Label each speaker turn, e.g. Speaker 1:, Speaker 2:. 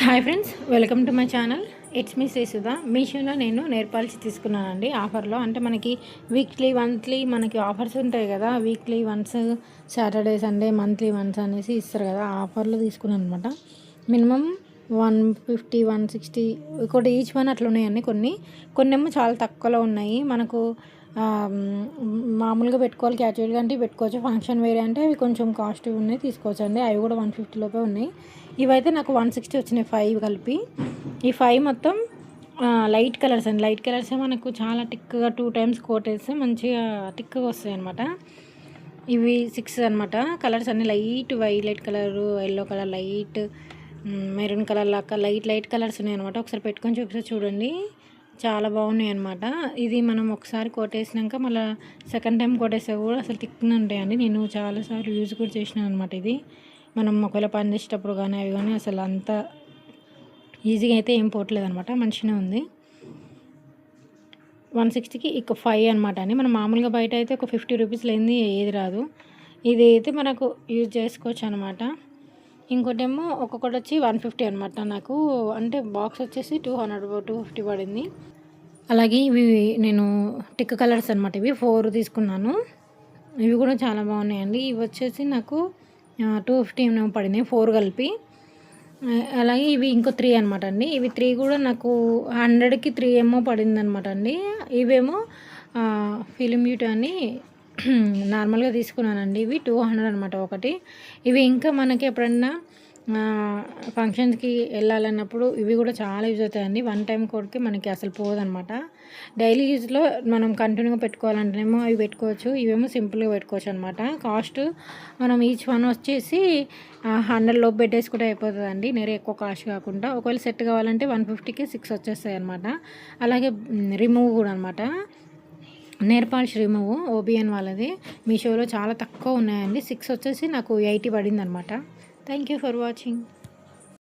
Speaker 1: Hi friends, welcome to my channel. It's me Srisudha. మీషోలో నేను nail polish తీసుకున్నానండి ఆఫర్లో. అంటే మనకి వీక్లీ మంత్లీ మనకి ఆఫర్స్ ఉంటాయి కదా, weekly once, Saturday Sunday monthly once అనేసి ఇస్తారు కదా, ఆఫర్లో తీసుకున్నాను అనమాట. మినిమం 150 160 ఒకటి ఈచ్ వన్ అట్లా ఉన్నాయండి. కొన్నేమో చాలా తక్కువలో ఉన్నాయి. మనకు మామూలుగా పెట్టుకోవాలి, క్యాజువల్గా అంటే పెట్టుకోవచ్చు. ఫంక్షన్ వేరే అంటే అవి కొంచెం కాస్ట్ ఉన్నాయి, తీసుకోవచ్చు అండి. అవి కూడా 150 లోపే ఉన్నాయి. ఇవైతే నాకు 160 వచ్చినాయి, 5 కలిపి. ఈ 5 మొత్తం లైట్ కలర్స్ అండి. లైట్ కలర్సే మనకు చాలా టిక్గా 2 టైమ్స్ కోట్ వేస్తే మంచిగా టిక్గా వస్తాయి అనమాట. ఇవి 6 అనమాట. కలర్స్ అన్నీ light violet colour, yellow colour, light maroon colour లాగా లైట్ కలర్స్ ఉన్నాయి అనమాట. ఒకసారి పెట్టుకొని చూడండి, చాలా బాగున్నాయి అనమాట. ఇది మనం ఒకసారి కొట్టేసినాక మళ్ళీ సెకండ్ టైం కొట్టేస్తే కూడా అసలు థిక్గా ఉంటాయండి. నేను చాలాసార్లు యూజ్ కూడా చేసినాను అనమాట. ఇది మనం ఒకవేళ పని చేసేటప్పుడు కానీ అవి కానీ అసలు అంత ఈజీగా అయితే ఏం పోవట్లేదు అనమాట. మంచిగానే ఉంది. 160కి ఇక 5 అనమాట అండి. మనం మామూలుగా బయట అయితే ఒక 50 రూపీస్ లేనిది ఏది రాదు. ఇది అయితే మనకు యూజ్ చేసుకోవచ్చు అనమాట. ఇంకోటేమో ఒక్కొక్కటి వచ్చి 150 అనమాట. నాకు అంటే బాక్స్ వచ్చేసి 250 పడింది. అలాగే ఇవి నేను టిక్ కలర్స్ అనమాట. ఇవి 4 తీసుకున్నాను. ఇవి కూడా చాలా బాగున్నాయండి. ఇవి వచ్చేసి నాకు 250 ఏమో పడినాయి, 4 కలిపి. అలాగే ఇవి ఇంకో 3 అనమాట అండి. ఇవి 3 కూడా నాకు 100కి 3 ఏమో పడింది అనమాట అండి. ఇవేమో ఫిలిం బ్యూటీ అని నార్మల్గా తీసుకున్నానండి. ఇవి 200 అనమాట ఒకటి. ఇవి ఇంకా మనకి ఎప్పుడన్నా ఫంక్షన్స్కి వెళ్ళాలన్నప్పుడు ఇవి కూడా చాలా యూజ్ అవుతాయండి. 1 టైం కోడ్కి మనకి అసలు పోదనమాట. డైలీ యూజ్లో మనం కంటిన్యూగా పెట్టుకోవాలంటేనేమో అవి పెట్టుకోవచ్చు. ఇవేమో సింపుల్గా పెట్టుకోవచ్చు అనమాట. కాస్ట్ మనం ఈచ్ వన్ వచ్చేసి 100 లోపు పెట్టేసుకుంటే అయిపోతుందండి, నేరే ఎక్కువ కాస్ట్ కాకుండా. ఒకవేళ సెట్ కావాలంటే 150కి 6 వచ్చేస్తాయి అనమాట. అలాగే రిమూవ్ కూడా అనమాట. నెయిల్ పాలిష్ రిమూవ్ ఓబిఎన్ వాళ్ళది మీషోలో చాలా తక్కువ ఉన్నాయండి. 6 వచ్చేసి నాకు 80 పడింది అనమాట. Thank you for watching.